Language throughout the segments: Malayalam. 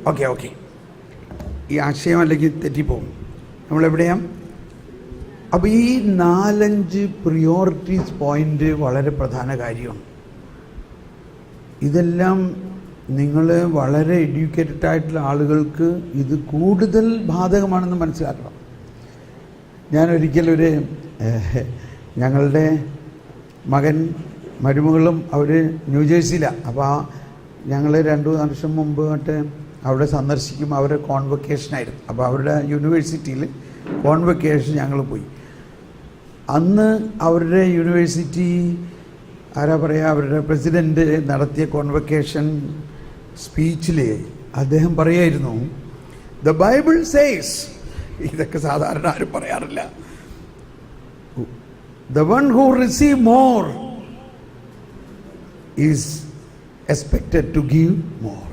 ഓക്കെ ഈ ആശയം അല്ലെങ്കിൽ തെറ്റിപ്പോകും. നമ്മളെവിടെയാണ്? അപ്പോൾ ഈ 4-5 പ്രിയോറിറ്റീസ് പോയിൻ്റ് വളരെ പ്രധാന കാര്യമാണ്. ഇതെല്ലാം നിങ്ങൾ വളരെ എഡ്യൂക്കേറ്റഡ് ആയിട്ടുള്ള ആളുകൾക്ക് ഇത് കൂടുതൽ ബാധകമാണെന്ന് മനസ്സിലാക്കണം. ഞാനൊരിക്കലൊരു ഞങ്ങളുടെ മരുമകളും അവർ ന്യൂജേഴ്സിയിലാണ്. അപ്പോൾ ഞങ്ങൾ 2 വർഷം മുമ്പ് അവിടെ സന്ദർശിക്കും. അവരുടെ കോൺവൊക്കേഷനായിരുന്നു. അപ്പോൾ അവരുടെ യൂണിവേഴ്സിറ്റിയിൽ കോൺവൊക്കേഷൻ ഞങ്ങൾ പോയി. അന്ന് അവരുടെ യൂണിവേഴ്സിറ്റി അവരുടെ പ്രസിഡൻറ്റ് നടത്തിയ കോൺവൊക്കേഷൻ സ്പീച്ചിൽ അദ്ദേഹം പറയായിരുന്നു, ദ ബൈബിൾ സേസ്, ഇതൊക്കെ സാധാരണ ആരും പറയാറില്ല, the one who receive more is expected to give more.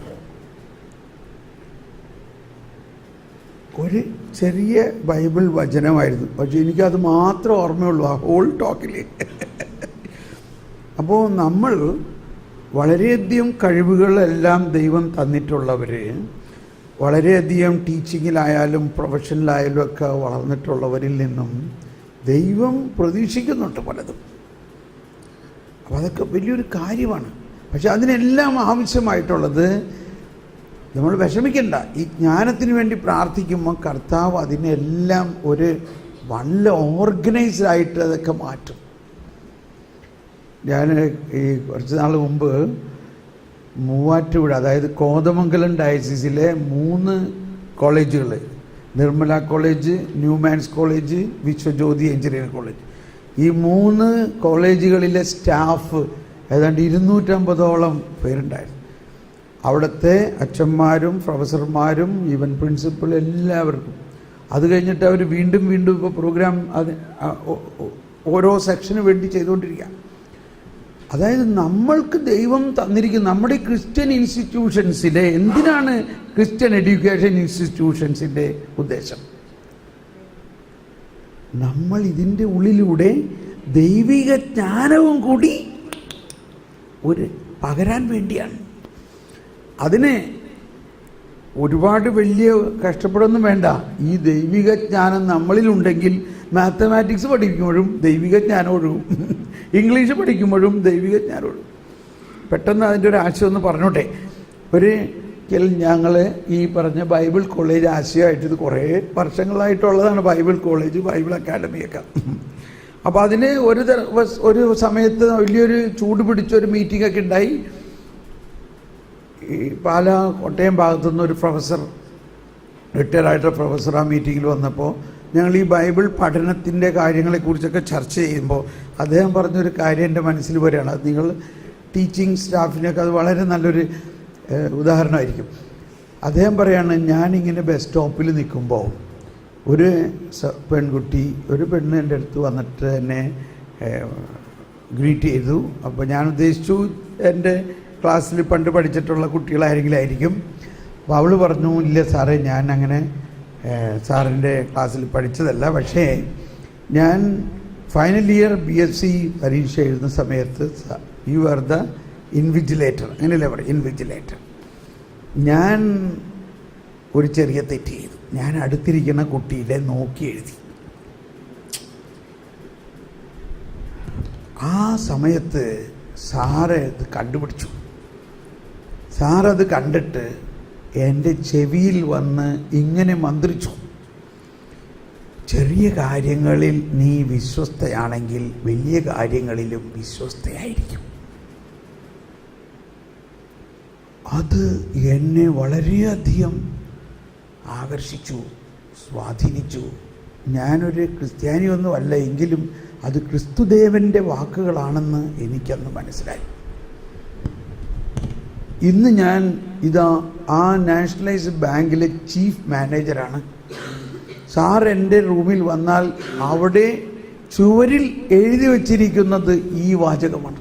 ഒരു ചെറിയ ബൈബിൾ വചനമായിരുന്നു, പക്ഷെ എനിക്കത് മാത്രം ഓർമ്മയുള്ളൂ ആ ഹോൾ ടോക്കിൽ. അപ്പോൾ നമ്മൾ വളരെയധികം കഴിവുകളെല്ലാം ദൈവം തന്നിട്ടുള്ളവർ, വളരെയധികം ടീച്ചിങ്ങിലായാലും പ്രൊഫഷനിലായാലും ഒക്കെ വളർന്നിട്ടുള്ളവരിൽ നിന്നും ദൈവം പ്രതീക്ഷിക്കുന്നുണ്ട് പലതും. അപ്പോൾ അതൊക്കെ വലിയൊരു കാര്യമാണ്. പക്ഷെ അതിനെല്ലാം ആവശ്യമായിട്ടുള്ളത്, നമ്മൾ വിഷമിക്കണ്ട, ഈ ജ്ഞാനത്തിന് വേണ്ടി പ്രാർത്ഥിക്കുമ്പോൾ കർത്താവ് അതിനെല്ലാം ഒരു നല്ല ഓർഗനൈസ്ഡ് ആയിട്ട് അതൊക്കെ മാറ്റും. ഞാൻ ഈ കുറച്ച് നാൾ മുമ്പ് മൂവാറ്റുപുഴ, അതായത് കോതമംഗലം ഡയസിസിലെ 3 കോളേജുകൾ, Nirmala college, Newman's college, Vishwajyothi engineering college, ഈ 3 കോളേജുകളിലെ സ്റ്റാഫ് ഏതാണ്ട് 250ഓളം പേരുണ്ടായിരുന്നു. അവിടുത്തെ അച്ഛന്മാരും പ്രൊഫസർമാരും ഈവൻ പ്രിൻസിപ്പൽ എല്ലാവർക്കും. അത് കഴിഞ്ഞിട്ട് അവർ വീണ്ടും ഇപ്പോൾ പ്രോഗ്രാം ഓരോ സെക്ഷന് വേണ്ടി ചെയ്തുകൊണ്ടിരിക്കുക. അതായത് നമ്മൾക്ക് ദൈവം തന്നിരിക്കുന്ന നമ്മുടെ ക്രിസ്ത്യൻ ഇൻസ്റ്റിറ്റ്യൂഷൻസിലെ, എന്തിനാണ് ക്രിസ്ത്യൻ എഡ്യൂക്കേഷൻ ഇൻസ്റ്റിറ്റ്യൂഷൻസിൻ്റെ ഉദ്ദേശം? നമ്മൾ ഇതിൻ്റെ ഉള്ളിലൂടെ ദൈവിക ജ്ഞാനവും കൂടി പകരാൻ വേണ്ടിയാണ്. അതിന് ഒരുപാട് വലിയ കഷ്ടപ്പെടൊന്നും വേണ്ട. ഈ ദൈവിക ജ്ഞാനം നമ്മളിലുണ്ടെങ്കിൽ മാത്തമാറ്റിക്സ് പഠിക്കുമ്പോഴും ദൈവിക ജ്ഞാനം ഒഴുകും, ഇംഗ്ലീഷ് പഠിക്കുമ്പോഴും ദൈവിക ജ്ഞാനം ഒഴുകും. പെട്ടെന്ന് അതിൻ്റെ ഒരു ആശയം ഒന്ന് പറഞ്ഞോട്ടെ. ഞങ്ങൾ ഈ പറഞ്ഞ ബൈബിൾ കോളേജ് ആശയമായിട്ട്, ഇത് കുറേ വർഷങ്ങളായിട്ടുള്ളതാണ് ബൈബിൾ കോളേജ്, ബൈബിൾ അക്കാഡമിയൊക്കെ. അപ്പോൾ അതിന് ഒരു സമയത്ത് വലിയൊരു ചൂട് പിടിച്ചൊരു മീറ്റിങ്ങൊക്കെ ഉണ്ടായി. ഈ പാലാ കോട്ടയം ഭാഗത്തുനിന്ന് ഒരു പ്രൊഫസർ, റിട്ടയർഡായിട്ടുള്ള പ്രൊഫസർ ആ മീറ്റിങ്ങിൽ വന്നപ്പോൾ ഞങ്ങൾ ഈ ബൈബിൾ പഠനത്തിൻ്റെ കാര്യങ്ങളെക്കുറിച്ചൊക്കെ ചർച്ച ചെയ്യുമ്പോൾ അദ്ദേഹം പറഞ്ഞൊരു കാര്യം എൻ്റെ മനസ്സിൽ വരികയാണ്. അത് നിങ്ങൾ ടീച്ചിങ് സ്റ്റാഫിനൊക്കെ അത് വളരെ നല്ലൊരു ഉദാഹരണമായിരിക്കും. അദ്ദേഹം പറയാണ്, ഞാനിങ്ങനെ ബസ് സ്റ്റോപ്പിൽ നിൽക്കുമ്പോൾ ഒരു പെണ്ണ് എൻ്റെ അടുത്ത് വന്നിട്ട് എന്നെ ഗ്രീറ്റ് ചെയ്തു. അപ്പോൾ ഞാൻ ഉദ്ദേശിച്ചു എൻ്റെ ക്ലാസ്സിൽ പണ്ട് പഠിച്ചിട്ടുള്ള കുട്ടികളാരെങ്കിലും ആയിരിക്കും. അപ്പോൾ അവൾ പറഞ്ഞു, ഇല്ല സാറേ, ഞാൻ അങ്ങനെ സാറിൻ്റെ ക്ലാസ്സിൽ പഠിച്ചതല്ല, പക്ഷേ ഞാൻ ഫൈനൽ ഇയർ BSc പരീക്ഷ എഴുതുന്ന സമയത്ത് യു ആർ ദ ഇൻവിജിലേറ്റർ, അങ്ങനെയല്ലേ പറയും, ഇൻവിജിലേറ്റർ. ഞാൻ ഒരു ചെറിയ തെറ്റ് ചെയ്തു. ഞാൻ അടുത്തിരിക്കുന്ന കുട്ടിയുടെ നോക്കി എഴുതി. ആ സമയത്ത് സാറ് ഇത് കണ്ടുപിടിച്ചു. സാറത് കണ്ടിട്ട് എൻ്റെ ചെവിയിൽ വന്ന് ഇങ്ങനെ മന്ത്രിച്ചു, ചെറിയ കാര്യങ്ങളിൽ നീ വിശ്വസ്തയാണെങ്കിൽ വലിയ കാര്യങ്ങളിലും വിശ്വസ്തയായിരിക്കും. അത് എന്നെ വളരെയധികം ആകർഷിച്ചു, സ്വാധീനിച്ചു. ഞാനൊരു ക്രിസ്ത്യാനിയൊന്നുമല്ല, എങ്കിലും അത് ക്രിസ്തുദേവൻ്റെ വാക്കുകളാണെന്ന് എനിക്കന്ന് മനസ്സിലായി. ഇന്ന് ഞാൻ ആ നാഷണലൈസ്ഡ് ബാങ്കിലെ ചീഫ് മാനേജറാണ്. സാർ എൻ്റെ റൂമിൽ വന്നാൽ അവിടെ ചുവരിൽ എഴുതി വച്ചിരിക്കുന്നത് ഈ വാചകമാണ്.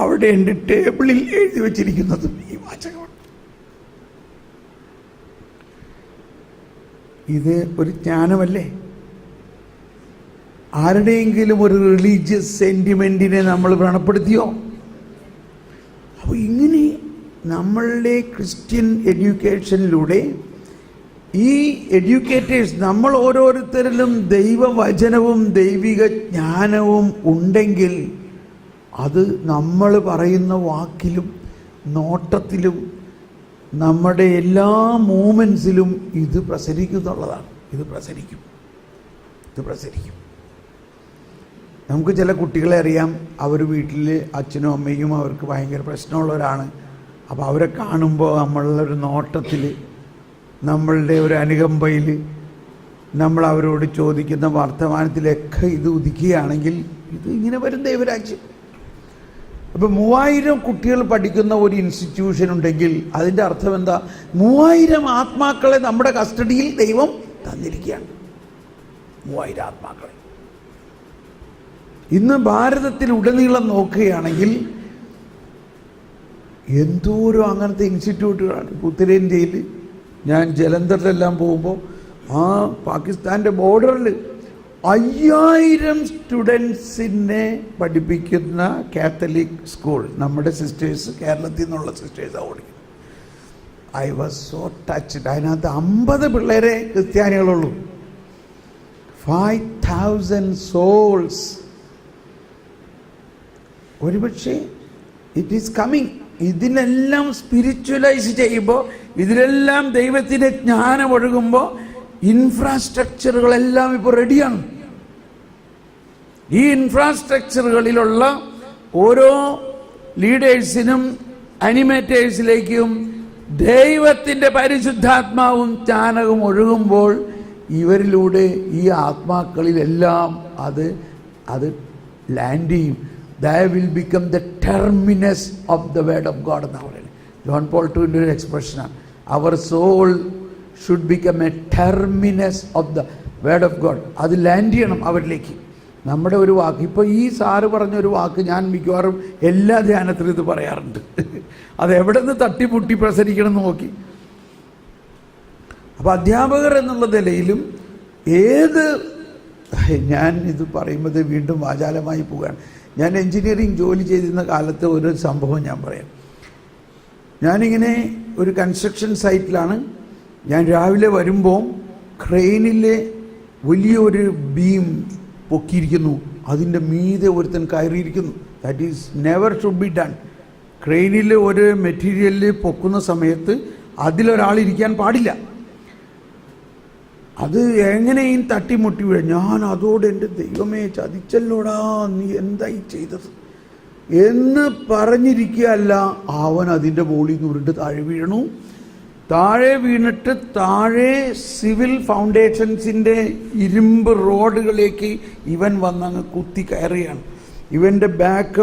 അവിടെ എൻ്റെ ടേബിളിൽ എഴുതി വച്ചിരിക്കുന്നതും ഈ വാചകമാണ്. ഇത് ഒരു ജ്ഞാനമല്ലേ? ആരുടെയെങ്കിലും ഒരു റിലീജിയസ് സെൻറ്റിമെൻറ്റിനെ നമ്മൾ വ്രണപ്പെടുത്തിയോ? അപ്പോൾ ഇങ്ങനെ നമ്മളുടെ ക്രിസ്ത്യൻ എഡ്യൂക്കേഷനിലൂടെ ഈ എഡ്യൂക്കേറ്റേഴ്സ് നമ്മൾ ഓരോരുത്തരിലും ദൈവവചനവും ദൈവിക ജ്ഞാനവും ഉണ്ടെങ്കിൽ അത് നമ്മൾ പറയുന്ന വാക്കിലും നോട്ടത്തിലും നമ്മുടെ എല്ലാ മൂമെൻസിലും ഇത് പ്രസരിക്കുന്നുള്ളതാണ്. ഇത് പ്രസരിക്കും. നമുക്ക് ചില കുട്ടികളെ അറിയാം, അവർ വീട്ടിൽ അച്ഛനും അമ്മയും അവർക്ക് ഭയങ്കര പ്രശ്നമുള്ളവരാണ്. അപ്പോൾ അവരെ കാണുമ്പോൾ നമ്മളൊരു നോട്ടത്തിൽ, നമ്മളുടെ ഒരു അനുകമ്പയിൽ, നമ്മൾ അവരോട് ചോദിക്കുന്ന വർത്തമാനത്തിലൊക്കെ ഇത് ഉദിക്കുകയാണെങ്കിൽ ഇത് ഇങ്ങനെ വരും ദൈവരാജ്യം. അപ്പോൾ 3000 കുട്ടികൾ പഠിക്കുന്ന ഒരു ഇൻസ്റ്റിറ്റ്യൂഷൻ ഉണ്ടെങ്കിൽ അതിൻ്റെ അർത്ഥം എന്താ? 3000 ആത്മാക്കളെ നമ്മുടെ കസ്റ്റഡിയിൽ ദൈവം തന്നിരിക്കുകയാണ്. 3000 ആത്മാക്കളെ. ഇന്ന് ഭാരതത്തിലുടനീളം നോക്കുകയാണെങ്കിൽ എന്തോരം അങ്ങനത്തെ ഇൻസ്റ്റിറ്റ്യൂട്ടുകളാണ്. ഉത്തരേന്ത്യയിൽ ഞാൻ ജലന്ധറിലെല്ലാം പോകുമ്പോൾ ആ പാകിസ്ഥാൻ്റെ ബോർഡറിൽ 5000 സ്റ്റുഡൻസിനെ പഠിപ്പിക്കുന്ന കാത്തലിക് സ്കൂൾ. നമ്മുടെ സിസ്റ്റേഴ്സ്, കേരളത്തിൽ നിന്നുള്ള സിസ്റ്റേഴ്സാണ് ഓടിക്കുന്നത്. I was so touched. അതിനകത്ത് 50 പിള്ളേരെ ക്രിസ്ത്യാനികളുള്ളൂ. 5000 സോൾസ്. ഒരുപക്ഷെ ഇറ്റ് ഈസ് കമ്മിങ്. ഇതിനെല്ലാം സ്പിരിച്വലൈസ് ചെയ്യുമ്പോൾ, ഇതിലെല്ലാം ദൈവത്തിൻ്റെ ജ്ഞാനം ഒഴുകുമ്പോൾ ഇൻഫ്രാസ്ട്രക്ചറുകളെല്ലാം ഇപ്പോൾ റെഡിയാണ്. ഈ ഇൻഫ്രാസ്ട്രക്ചറുകളിലുള്ള ഓരോ ലീഡേഴ്സിനും അനിമേറ്റേഴ്സിലേക്കും ദൈവത്തിൻ്റെ പരിശുദ്ധാത്മാവും ജ്ഞാനവും ഒഴുകുമ്പോൾ ഇവരിലൂടെ ഈ ആത്മാക്കളിലെല്ലാം അത് ലാൻഡ് ചെയ്യും. They will become the terminus of the word of God എന്ന് പറയുന്നത്. ജോൺ പോൾ II ഒരു എക്സ്പ്രഷനാണ്. Our soul should become a terminus of the word of God. അത് ലാൻഡ് ചെയ്യണം അവരിലേക്ക്. നമ്മുടെ ഒരു വാക്ക്, ഇപ്പോൾ ഈ സാറ് പറഞ്ഞൊരു വാക്ക് ഞാൻ മിക്കവാറും എല്ലാ ധ്യാനത്തിലും ഇത് പറയാറുണ്ട്. അത് എവിടെ നിന്ന് തട്ടിമുട്ടി പ്രസരിക്കണം എന്ന് നോക്കി. അപ്പോൾ അധ്യാപകർ എന്നുള്ള നിലയിലും ഞാൻ ഇത് പറയുമ്പോൾ വീണ്ടും വാചാലമായി പോവുകയാണ്. ഞാൻ എൻജിനീയറിംഗ് ജോലി ചെയ്തിരുന്ന കാലത്ത് ഒരു സംഭവം ഞാൻ പറയാം. ഞാനിങ്ങനെ ഒരു കൺസ്ട്രക്ഷൻ സൈറ്റിലാണ്. ഞാൻ രാവിലെ വരുമ്പോൾ ക്രെയിനിലെ വലിയൊരു ബീം പൊക്കിയിരിക്കുന്നു. അതിൻ്റെ മീതെ ഒരുത്തൻ കയറിയിരിക്കുന്നു. That is never should be done. ക്രെയിനിൽ ഒരു മെറ്റീരിയലിൽ പൊക്കുന്ന സമയത്ത് അതിലൊരാളിരിക്കാൻ പാടില്ല. അത് എങ്ങനെയും തട്ടിമുട്ടി വീഴും. ഞാൻ അതോടെ എൻ്റെ ദൈവമേ ചതിച്ചല്ലോടാ, നീ എന്തായി ചെയ്തത് എന്ന് പറഞ്ഞിരിക്കുകയല്ല, അവൻ അതിൻ്റെ മുകളിൽ നിന്ന് ഉരുണ്ട് താഴെ വീണു. താഴെ വീണിട്ട് താഴെ സിവിൽ ഫൗണ്ടേഷൻസിൻ്റെ ഇരുമ്പ് റോഡുകളിലേക്ക് ഇവൻ വന്നങ്ങ് കുത്തി കയറുകയാണ്. ഇവൻ്റെ ബാക്ക്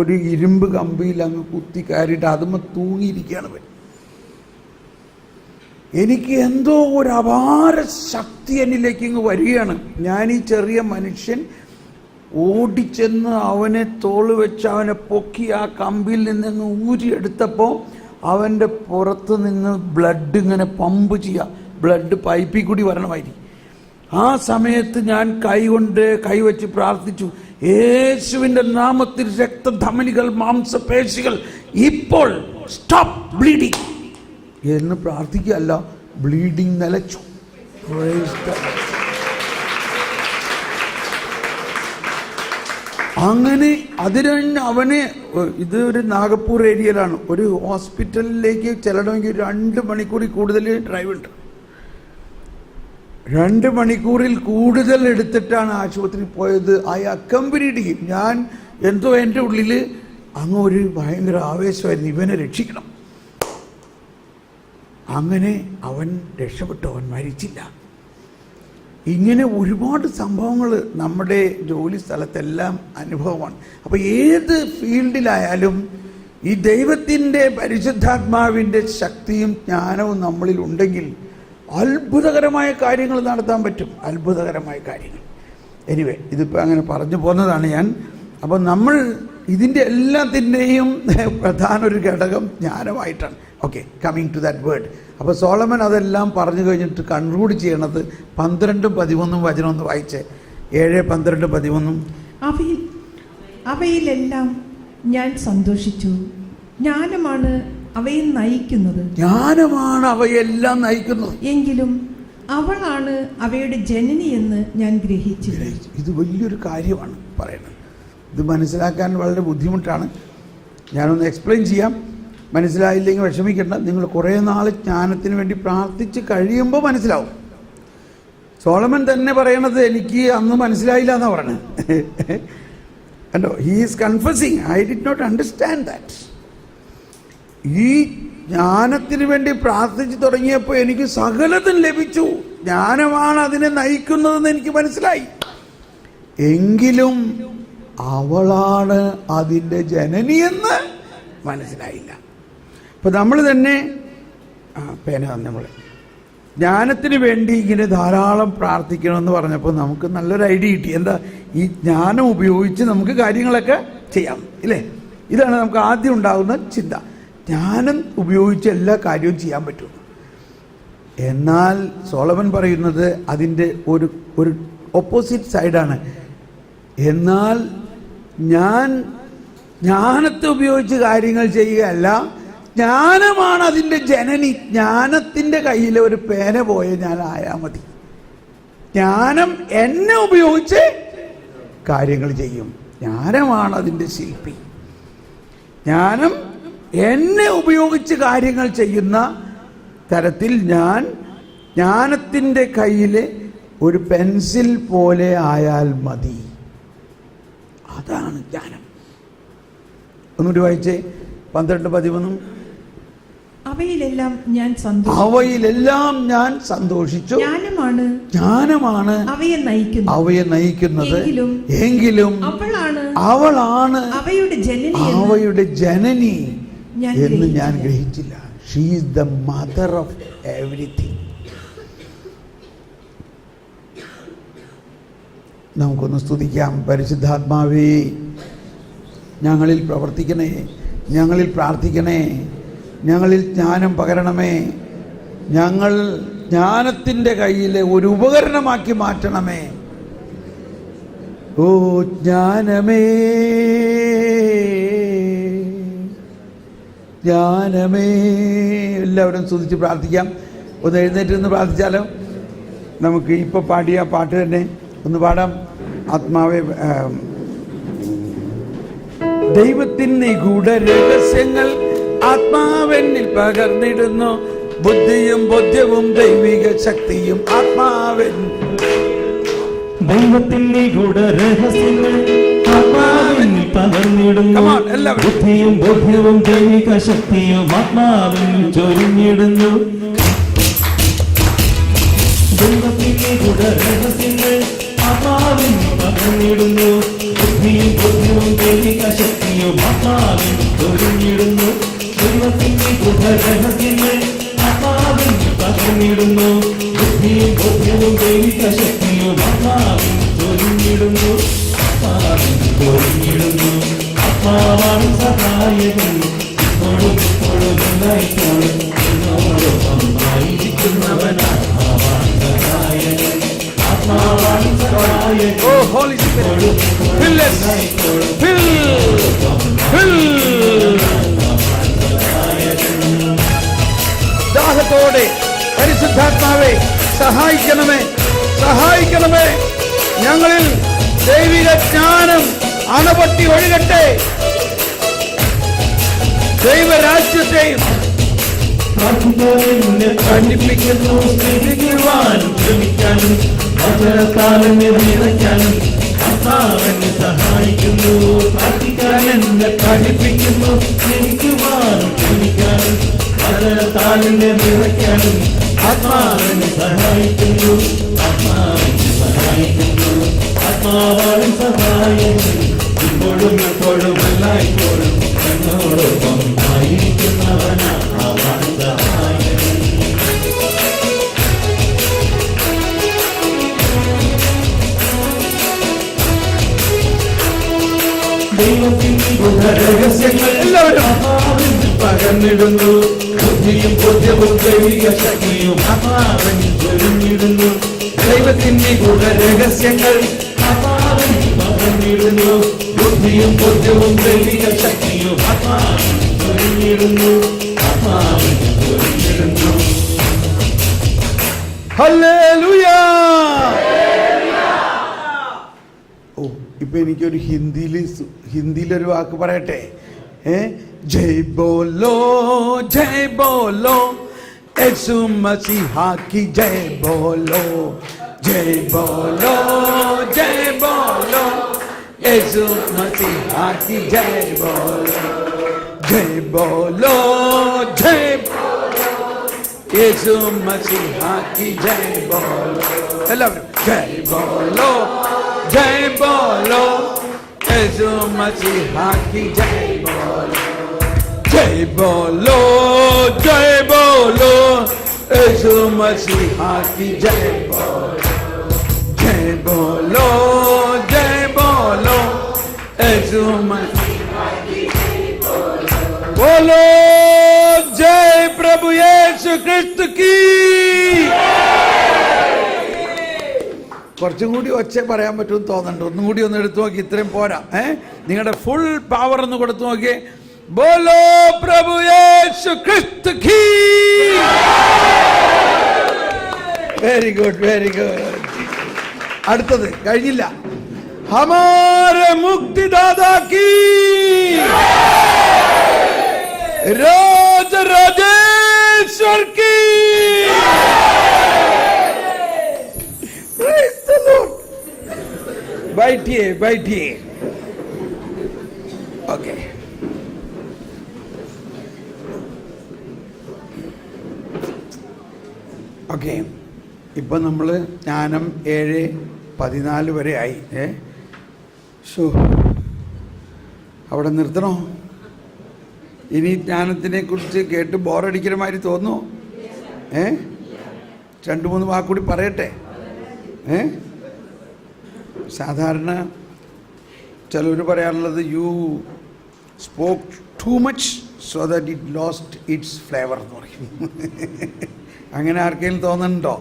ഒരു ഇരുമ്പ് കമ്പിയിൽ അങ്ങ് കുത്തി കയറിയിട്ട് അതുമ്മ തൂങ്ങിയിരിക്കുകയാണ് ഇവൻ. എനിക്ക് എന്തോ ഒരു അപാര ശക്തി എന്നിലേക്ക് ഇങ്ങ് വരികയാണ്. ഞാൻ ഈ ചെറിയ മനുഷ്യൻ ഓടിച്ചെന്ന് അവനെ തോള് വെച്ച് അവനെ പൊക്കി ആ കമ്പിയിൽ നിന്ന് ഊരിയെടുത്തപ്പോൾ അവൻ്റെ പുറത്ത് നിന്ന് ബ്ലഡ് ഇങ്ങനെ പമ്പ് ചെയ്യുക. ബ്ലഡ് പൈപ്പിൽ കൂടി വരണമായിരിക്കും. ആ സമയത്ത് ഞാൻ കൈവച്ച് പ്രാർത്ഥിച്ചു, യേശുവിൻ്റെ നാമത്തിൽ രക്തധമനികൾ മാംസപേശികൾ ഇപ്പോൾ സ്റ്റോപ്പ് ബ്ലീഡിങ് എന്ന് പ്രാർത്ഥിക്കുകയല്ല, ബ്ലീഡിങ് നിലച്ചു. അങ്ങനെ അവനെ ഇത് ഒരു നാഗപ്പൂർ ഏരിയയിലാണ്. ഒരു ഹോസ്പിറ്റലിലേക്ക് ചെല്ലണമെങ്കിൽ 2 മണിക്കൂറിൽ കൂടുതൽ ഡ്രൈവ് ഉണ്ട്. 2 മണിക്കൂറിൽ കൂടുതൽ എടുത്തിട്ടാണ് ആശുപത്രിയിൽ പോയത്. I accompanied him. ഞാൻ എന്തോ എൻ്റെ ഉള്ളിൽ അങ്ങ് ഒരു ഭയങ്കര ആവേശമായിരുന്നു, ഇവനെ രക്ഷിക്കണം. അങ്ങനെ അവൻ രക്ഷപ്പെട്ടു, അവൻ മരിച്ചില്ല. ഇങ്ങനെ ഒരുപാട് സംഭവങ്ങൾ നമ്മുടെ ജോലി സ്ഥലത്തെല്ലാം അനുഭവമാണ്. അപ്പോൾ ഏത് ഫീൽഡിലായാലും ഈ ദൈവത്തിൻ്റെ പരിശുദ്ധാത്മാവിൻ്റെ ശക്തിയും ജ്ഞാനവും നമ്മളിൽ ഉണ്ടെങ്കിൽ അത്ഭുതകരമായ കാര്യങ്ങൾ നടത്താൻ പറ്റും. അത്ഭുതകരമായ കാര്യങ്ങൾ. എനിവേ, ഇതിപ്പോൾ അങ്ങനെ പറഞ്ഞു പോകുന്നതാണ് ഞാൻ. അപ്പോൾ നമ്മൾ ഇതിൻ്റെ എല്ലാത്തിൻ്റെയും പ്രധാന ഒരു ഘടകം ജ്ഞാനമായിട്ടാണ്. Okay, coming to that word. അപ്പോൾ സോളമൻ അതെല്ലാം പറഞ്ഞു കഴിഞ്ഞിട്ട് കൺക്ലൂഡ് ചെയ്യണത് 12-13 വചനം ഒന്ന് വായിച്ചേ. 7:12-13. അവയിലെല്ലാം ഞാൻ സന്തോഷിച്ചു. ജ്ഞാനമാണ് അവയെ നയിക്കുന്നത്. ജ്ഞാനമാണ് അവയെല്ലാം നയിക്കുന്നത്. എങ്കിലും അവളാണ് അവയുടെ ജനനി എന്ന് ഞാൻ ഗ്രഹിച്ചു. ഇത് വലിയൊരു കാര്യമാണ് പറയുന്നത്. ഇത് മനസ്സിലാക്കാൻ വളരെ ബുദ്ധിമുട്ടാണ്. ഞാനൊന്ന് എക്സ്പ്ലെയിൻ ചെയ്യാം. മനസ്സിലായില്ലെങ്കിൽ വിഷമിക്കേണ്ട. നിങ്ങൾ കുറേ നാൾ ജ്ഞാനത്തിന് വേണ്ടി പ്രാർത്ഥിച്ച് കഴിയുമ്പോൾ മനസ്സിലാവും. സോളമൻ തന്നെ പറയണത് എനിക്ക് അന്ന് മനസ്സിലായില്ല എന്നാണ് പറയണത്. കണ്ടോ, he is confusing, I did not understand that. ഈ ജ്ഞാനത്തിന് വേണ്ടി പ്രാർത്ഥിച്ചു തുടങ്ങിയപ്പോൾ എനിക്ക് സകലതും ലഭിച്ചു. ജ്ഞാനമാണ് അതിനെ നയിക്കുന്നതെന്ന് എനിക്ക് മനസ്സിലായി. എങ്കിലും അവളാണ് അതിൻ്റെ ജനനിയെന്ന് മനസ്സിലായില്ല. ഇപ്പം നമ്മൾ തന്നെ നമ്മൾ ജ്ഞാനത്തിന് വേണ്ടി ഇങ്ങനെ ധാരാളം പ്രാർത്ഥിക്കണമെന്ന് പറഞ്ഞപ്പോൾ നമുക്ക് നല്ലൊരു ഐഡിയ കിട്ടി. എന്താ, ഈ ജ്ഞാനം ഉപയോഗിച്ച് നമുക്ക് കാര്യങ്ങളൊക്കെ ചെയ്യാം, ഇല്ലേ? ഇതാണ് നമുക്ക് ആദ്യം ഉണ്ടാകുന്ന ചിന്ത. ജ്ഞാനം ഉപയോഗിച്ച് എല്ലാ കാര്യവും ചെയ്യാൻ പറ്റും. എന്നാൽ സോളമൻ പറയുന്നത് അതിൻ്റെ ഒരു ഓപ്പോസിറ്റ് സൈഡാണ്. എന്നാൽ ഞാൻ ജ്ഞാനത്തെ ഉപയോഗിച്ച് കാര്യങ്ങൾ ചെയ്യുകയല്ല, ജ്ഞാനമാണ് അതിൻ്റെ ജനനി. ജ്ഞാനത്തിൻ്റെ കയ്യിൽ ഒരു പേന പോയ ഞാൻ ആയാൽ മതി. ജ്ഞാനം എന്നെ ഉപയോഗിച്ച് കാര്യങ്ങൾ ചെയ്യും. ജ്ഞാനമാണ് അതിൻ്റെ ശില്പി. ജ്ഞാനം എന്നെ ഉപയോഗിച്ച് കാര്യങ്ങൾ ചെയ്യുന്ന തരത്തിൽ ഞാൻ ജ്ഞാനത്തിൻ്റെ കയ്യിൽ ഒരു പെൻസിൽ പോലെ ആയാൽ മതി. അതാണ് ജ്ഞാനം. ഒന്നുകൂടി വായിച്ചേ, 12-13. അവയിലെല്ലാം ഞാൻ സന്തോഷിച്ചു. ജ്ഞാനമാണ് അവയെ നയിക്കുന്നത്. എങ്കിലും അവളാണ് അവയുടെ ജനനി എന്ന് ഞാൻ ഗ്രഹിച്ചില്ല. She is the mother of everything. നമുക്കൊന്ന് സ്തുതിക്കാം. പരിശുദ്ധാത്മാവേ, ഞങ്ങളിൽ പ്രവർത്തിക്കണേ, ഞങ്ങളിൽ പ്രാർത്ഥിക്കണേ, ഞങ്ങളിൽ ജ്ഞാനം പകരണമേ. ഞങ്ങൾ ജ്ഞാനത്തിൻ്റെ കയ്യിലെ ഒരു ഉപകരണമാക്കി മാറ്റണമേ. ഓ ജ്ഞാനമേ, ജ്ഞാനമേ. എല്ലാവരും സ്തുതിച്ച് പ്രാർത്ഥിക്കാം. ഒന്ന് എഴുന്നേറ്റ് നിന്ന് പ്രാർത്ഥിച്ചാലോ? നമുക്ക് ഇപ്പോൾ പാടിയ പാട്ട് തന്നെ ഒന്ന് പാടാം. ആത്മാവേ, ദൈവത്തിൻ നിഗൂഢ രഹസ്യങ്ങൾ ആത്മാവെന്നിൽ പകർന്നിടുന്നു. ബുദ്ധിയും ബോധ്യവും ദൈവിക ശക്തിയും ആത്മാവൻ. ദൈവത്തിൻ നിഗൂഢ രഹസ്യങ്ങൾ ആത്മാവെന്നിൽ പകർന്നിടുന്നു. ബുദ്ധിയും ബോധ്യവും ദൈവിക ശക്തിയും ആത്മാവെന്നിൽ ചൊരിഞ്ഞിടുന്നു. ദൈവത്തിൻ നിഗൂഢ രഹസ്യങ്ങൾ ആത്മാവെന്നിൽ പകർന്നിടുന്നു. ബുദ്ധിയും ബോധ്യവും ദൈവിക ശക്തിയും ആത്മാവെന്നിൽ ചൊരിഞ്ഞിടുന്നു. ദൈവത്തിൻ നിഗൂഢ രഹസ്യങ്ങൾ ആത്മാവെന്നിൽ പകർന്നിടുന്നു. ബുദ്ധിയും ബോധ്യവും ദൈവിക ശക്തിയും ആത്മാവെന്നിൽ ചൊരിഞ്ഞിടുന്നു. ആത്മാവാണ് സഹായകൻ. ഇപ്പോഴും എല്ലായ്പ്പോഴും എന്നോടൊപ്പമായിരിക്കുന്നവനാണ്. ആത്മാവാണ് സഹായകൻ. ആത്മാവാണ് സഹായകൻ. ദാഹത്തോടെ പരിശുദ്ധാത്മാവേ സഹായിക്കണമേ, സഹായിക്കണമേ. ഞങ്ങളിൽ ദൈവിക ജ്ഞാനം അണപൊട്ടി ഒഴുകട്ടെ. ദൈവരാജ്യത്തെയും പഠിപ്പിക്കുന്നു. സ്നേഹിക്കുവാനും ശ്രമിക്കാനും വചനത്താലും നിറയ്ക്കാനും ആത്മാവെന്നെ സഹായിക്കുന്നു. പ്രാർത്ഥിക്കാൻ എന്നെ പഠിപ്പിക്കുന്നു. സ്നേഹിക്കുവാനും ശ്രമിക്കാനും വചനത്താലും നിറയ്ക്കാനും ആത്മാവെന്നെ സഹായിക്കുന്നു. ആത്മാവെന്നെ സഹായിക്കുന്നു. ആത്മാവാണ് സഹായകൻ. ഇപ്പോഴും എപ്പോഴും എല്ലായ്പ്പോഴും എന്നോടൊപ്പം ആയിരിക്കുന്നവനാണ്. ആത്മാവാണ് സഹായകൻ. ദൈവത്തിൻ രഹസ്യങ്ങൾ എല്ലാവരും പകർന്നിടുന്നു. ബുദ്ധിയും ബോധ്യവും ദൈവിക ശക്തിയും ആത്മാവെന്നിൽ ചൊരിഞ്ഞിടുന്നു. ദൈവത്തിന്റെ രഹസ്യങ്ങൾ ആത്മാവെന്നിൽ പകർന്നിടുന്നു. ബുദ്ധിയും ബോധ്യവും ദൈവിക ശക്തിയും ആത്മാവെന്നിൽ ചൊരിഞ്ഞിടുന്നു. ആത്മാവിൽ ചൊരിഞ്ഞിടുന്നു. ഹല്ലേലൂയ. ഓ, ഇപ്പൊ എനിക്കൊരു ഹിന്ദിയിലൊരു വാക്ക് പറയട്ടെ. ജയ് ബോലോ യേശു മസീഹാ കി ജയ് ബോലോ, ജയ് ബോലോ യേശു മസീഹാ കി ജയ് ബോലോ, ജയ് ബോലോ യേശു മസീഹാ കി ജയ് ബോലോ. എല്ലാവരും ജയ് ബോലോ യേശു മസീഹാ കി ജയ് ബോലോ, ജയ് ബോലോ യേശു മസീഹാ കി ജയ് ബോലോ, ജയ് ബോലോ യേശു മസീഹാ കി ജയ് ബോലോ. बोलो जय प्रभु यीशु क्रिस्त की. കുറച്ചും കൂടി ഒച്ച പറയാൻ പറ്റുമെന്ന് തോന്നുന്നുണ്ട്. ഒന്നും കൂടി ഒന്ന് എടുത്തു നോക്കി. ഇത്രയും പോരാ. നിങ്ങളുടെ ഫുൾ പവർ ഒന്ന് കൊടുത്തു നോക്കിയേ. ബോലോ പ്രഭു യേശു ക്രിസ്തു കീ. Very good, very good. അടുത്തത് കഴിഞ്ഞില്ല. ഹമാരെ മുക്തിദാതാ കീ, राज राजेश्वर की. Praise the Lord. बैठिए. ओके. ഓക്കെ, ഇപ്പൊ നമ്മള് ജ്ഞാനം 7:14 വരെ ആയി. അവിടെ നിർത്തണോ? ഇനി ജ്ഞാനത്തിനെ കുറിച്ച് കേട്ട് ബോറടിക്കുന്ന മാതിരി തോന്നുന്നു? 2-3 വാക്കുകൂടി പറയട്ടെ. സാധാരണ ചിലർ പറയാറുള്ളത് U spoke too much so that it lost it's flavour എന്ന് പറയും. അങ്ങനെ ആർക്കെങ്കിലും തോന്നുന്നുണ്ടോ?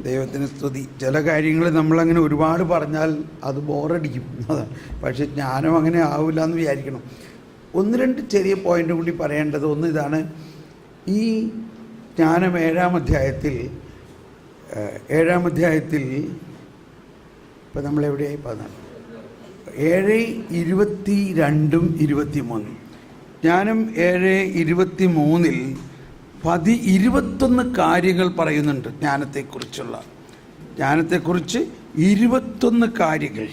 ദൈവത്തിന് സ്തുതി. ചില കാര്യങ്ങൾ നമ്മളങ്ങനെ ഒരുപാട് പറഞ്ഞാൽ അത് ബോറടിക്കും. പക്ഷെ ജ്ഞാനം അങ്ങനെ ആവില്ല എന്ന് വിചാരിക്കണം. 1-2 ചെറിയ പോയിന്റ് കൂടി പറയേണ്ടത്. ഒന്ന് ഇതാണ്, ഈ ജ്ഞാനം 7-ാം അധ്യായത്തിൽ ഇപ്പം നമ്മളെവിടെയായി 7:22-23. ജ്ഞാനം 7:23 21 കാര്യങ്ങൾ പറയുന്നുണ്ട്. ജ്ഞാനത്തെക്കുറിച്ച് 21 കാര്യങ്ങൾ.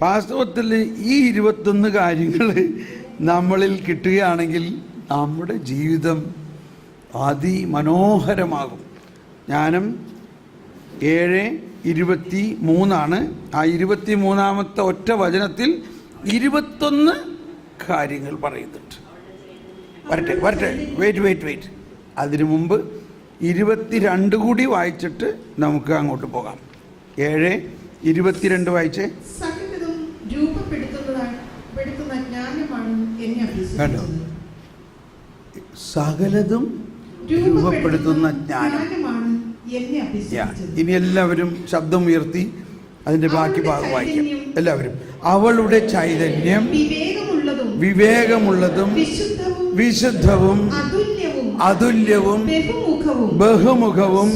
വാസ്തവത്തിൽ ഈ 21 കാര്യങ്ങൾ നമ്മളിൽ കിട്ടുകയാണെങ്കിൽ നമ്മുടെ ജീവിതം അതിമനോഹരമാകും. ജ്ഞാനം 7:23 ആ 23-ാമത്തെ ഒറ്റ വചനത്തിൽ 21 കാര്യങ്ങൾ പറയുന്നുണ്ട്. വരട്ടെ, വെയിറ്റ്. അതിനു മുമ്പ് 22 കൂടി വായിച്ചിട്ട് നമുക്ക് അങ്ങോട്ട് പോകാം. 7:22 വായിച്ചേ. സകലതും രൂപപ്പെടുത്തുന്ന ജ്ഞാനമാണ് എന്നെ അഭ്യസിപ്പിച്ചത്. സകലതും രൂപപ്പെടുത്തുന്ന ജ്ഞാനമാണ് എന്നെ അഭ്യസിപ്പിച്ചത്. ഇനി എല്ലാവരും ശബ്ദം ഉയർത്തി അതിന്റെ ബാക്കി ഭാഗം വായിക്കാം. എല്ലാവരും. അവളുടെ ചൈതന്യം വിവേകമുള്ളതും വിശുദ്ധവും അതുല്യവും ബഹുമുഖവും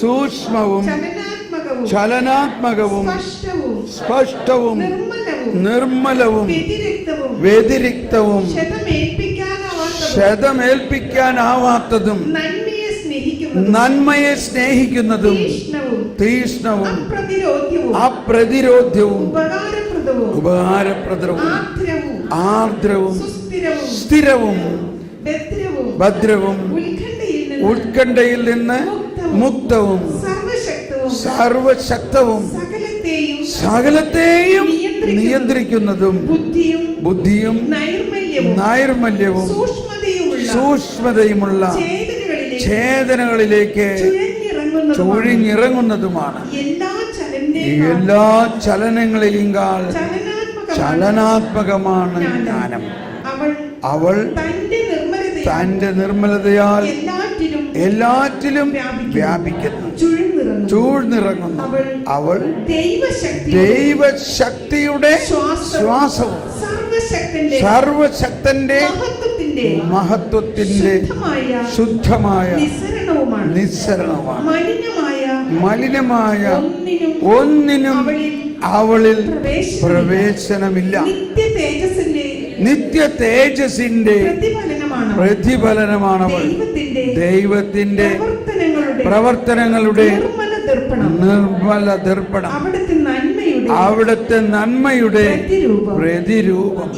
സൂക്ഷ്മവും ചലനാത്മകവും സ്പഷ്ടവും നിർമ്മലവും വ്യതിരിക്തവും ക്ഷതമേൽപ്പിക്കാനാവാത്തതും നന്മയെ സ്നേഹിക്കുന്നതും തീക്ഷ്ണവും അപ്രതിരോധ്യവും ഉപകാരപ്രദവും ആർദ്രവും സ്ഥിരവും ഭദ്രവും ഉത്കണ്ഠയിൽ നിന്ന് മുക്തവും സർവശക്തവും സകലത്തെയും നിയന്ത്രിക്കുന്നതും ബുദ്ധിയും നൈർമല്യവും സൂക്ഷ്മതയുമുള്ള ഛേദനകളിലേക്ക് ചൊഴിഞ്ഞിറങ്ങുന്നതുമാണ്. എല്ലാ ചലനങ്ങളിലും ചലനാത്മകമാണ് ജ്ഞാനം. അവൾ തന്റെ നിർമ്മലതയാൽ എല്ലാറ്റിലും വ്യാപിക്കുന്നു, ചൂഴ്ന്നിറങ്ങുന്നു. അവൾ ദൈവശക്തിയുടെ ശ്വാസവും സർവശക്തന്റെ മഹത്വത്തിന്റെ ശുദ്ധമായ നിസ്സരണവുമാണ്. മലിനമായ ഒന്നിനും അവളിൽ പ്രവേശനമില്ല. നിത്യ തേജസ്സിന്റെ പ്രതിഫലനമാണവൾ. ദൈവത്തിന്റെ പ്രവർത്തനങ്ങളുടെ നിർമ്മല ദർപ്പണം. അവിടുത്തെ നന്മയുടെ പ്രതിരൂപം.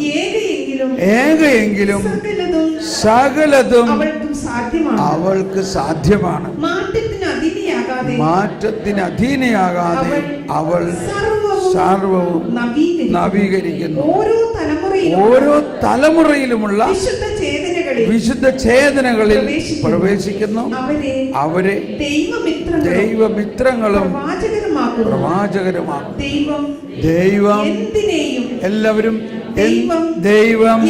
ഏകയെങ്കിലും സകലതും അവൾക്ക് സാധ്യമാണ്. മാറ്റത്തിന് അധീനയാകാതെ അവൾ സർവവും നവീകരിക്കുന്നു. ഓരോ തലമുറയിലുമുള്ള വിശുദ്ധ ചേതനകളിൽ പ്രവേശിക്കുന്നു. അവരെ ദൈവമിത്രങ്ങളും പ്രവാചകരുമാകും. ദൈവം എല്ലാവരും ദൈവം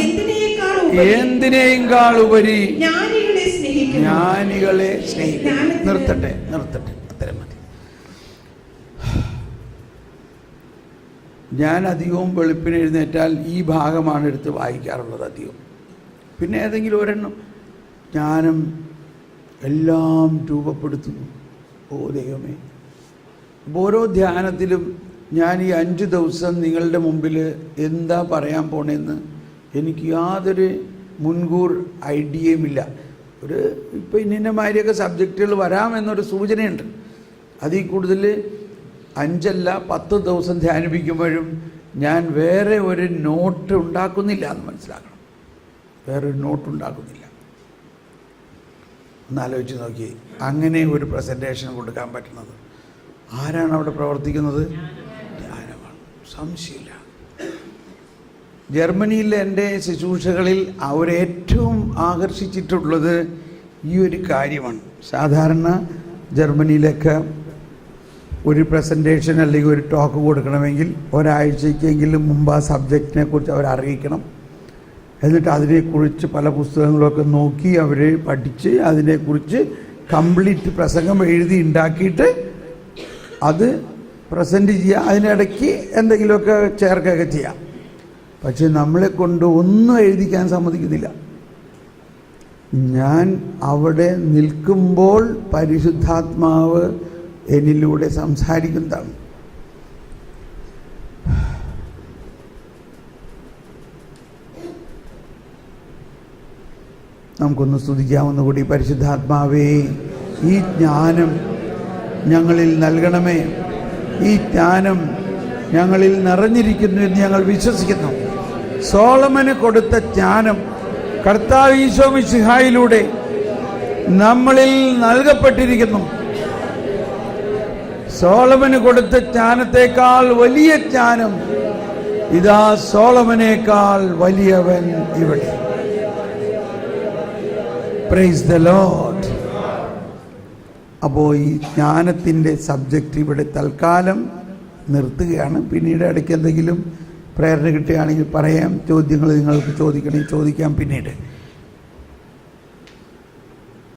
എന്തിനേയും കാളുപരി ജ്ഞാനികളെ സ്നേഹിക്കുന്നു. നിർത്തട്ടെ അത്തരം മതി. ഞാൻ അധികവും വെളുപ്പിന് എഴുന്നേറ്റാൽ ഈ ഭാഗമാണ് എടുത്ത് വായിക്കാറുള്ളത് അധികം. പിന്നെ ഏതെങ്കിലും ഒരെണ്ണം ജ്ഞാനം എല്ലാം രൂപപ്പെടുത്തുന്നു. ഓ ദൈവമേ, ഓരോ ധ്യാനത്തിലും ഞാൻ ഈ 5 ദിവസം നിങ്ങളുടെ മുമ്പിൽ എന്താ പറയാൻ പോണേന്ന് എനിക്ക് യാതൊരു മുൻകൂർ ഐഡിയയുമില്ല. ഇപ്പോൾ ഇന്നമാതിരിയൊക്കെ സബ്ജക്റ്റുകൾ വരാമെന്നൊരു സൂചനയുണ്ട്. അതിൽ കൂടുതൽ 5 അല്ല 10 ദിവസം ധ്യാനിപ്പിക്കുമ്പോഴും ഞാൻ വേറെ ഒരു നോട്ട് ഉണ്ടാക്കുന്നില്ല എന്ന് മനസ്സിലാക്കണം. വേറൊരു നോട്ട് ഉണ്ടാക്കുന്നില്ല. ഒന്നാലോചിച്ച് നോക്കി, അങ്ങനെ ഒരു പ്രസൻറ്റേഷൻ കൊടുക്കാൻ പറ്റുന്നത് ആരാണ് അവിടെ പ്രവർത്തിക്കുന്നത്? ജ്ഞാനമാണ്, സംശയമില്ല. ജർമ്മനിയിലെ എൻ്റെ ശുശ്രൂഷകളിൽ അവരേറ്റവും ആകർഷിച്ചിട്ടുള്ളത് ഈ ഒരു കാര്യമാണ്. സാധാരണ ജർമ്മനിയിലൊക്കെ ഒരു പ്രസൻറ്റേഷൻ അല്ലെങ്കിൽ ഒരു ടോക്ക് കൊടുക്കണമെങ്കിൽ ഒരാഴ്ചയ്ക്കെങ്കിലും മുമ്പ് ആ സബ്ജക്റ്റിനെ കുറിച്ച് അവർ അറിയിക്കണം. എന്നിട്ട് അതിനെക്കുറിച്ച് പല പുസ്തകങ്ങളൊക്കെ നോക്കി അവർ പഠിച്ച് അതിനെക്കുറിച്ച് കംപ്ലീറ്റ് പ്രസംഗം എഴുതി ഉണ്ടാക്കിയിട്ട് അത് പ്രസൻറ്റ് ചെയ്യുക. അതിനിടയ്ക്ക് എന്തെങ്കിലുമൊക്കെ ചേർക്കുകയൊക്കെ ചെയ്യാം. പക്ഷെ നമ്മളെ കൊണ്ട് ഒന്നും എഴുതിക്കാൻ സമ്മതിക്കുന്നില്ല. ഞാൻ അവിടെ നിൽക്കുമ്പോൾ പരിശുദ്ധാത്മാവ് എന്നിലൂടെ സംസാരിക്കുന്നതാണ്. നമുക്കൊന്ന് സ്തുതിക്കാവുന്നകൂടി. പരിശുദ്ധാത്മാവേ, ഈ ജ്ഞാനം ഞങ്ങളിൽ നൽകണമേ. ഈ ജ്ഞാനം ഞങ്ങളിൽ നിറഞ്ഞിരിക്കുന്നു എന്ന് ഞങ്ങൾ വിശ്വസിക്കുന്നു. സോളമന് കൊടുത്ത ജ്ഞാനം കർത്താവ് ഈശോ മിശിഹായിലൂടെ നമ്മളിൽ നൽകപ്പെട്ടിരിക്കുന്നു. സോളമന് കൊടുത്ത ജ്ഞാനത്തെക്കാൾ വലിയ ജ്ഞാനം ഇതാ സോളമനേക്കാൾ വലിയവൻ ഇവിടെ. Praise the Lord. അപ്പോൾ ഈ ജ്ഞാനത്തിൻ്റെ സബ്ജക്റ്റ് ഇവിടെ തൽക്കാലം നിർത്തുകയാണ്. പിന്നീട് ഇടയ്ക്ക് എന്തെങ്കിലും പ്രേരണ കിട്ടുകയാണെങ്കിൽ പറയാം. ചോദ്യങ്ങൾ നിങ്ങൾക്ക് ചോദിക്കണമെങ്കിൽ ചോദിക്കാം പിന്നീട്.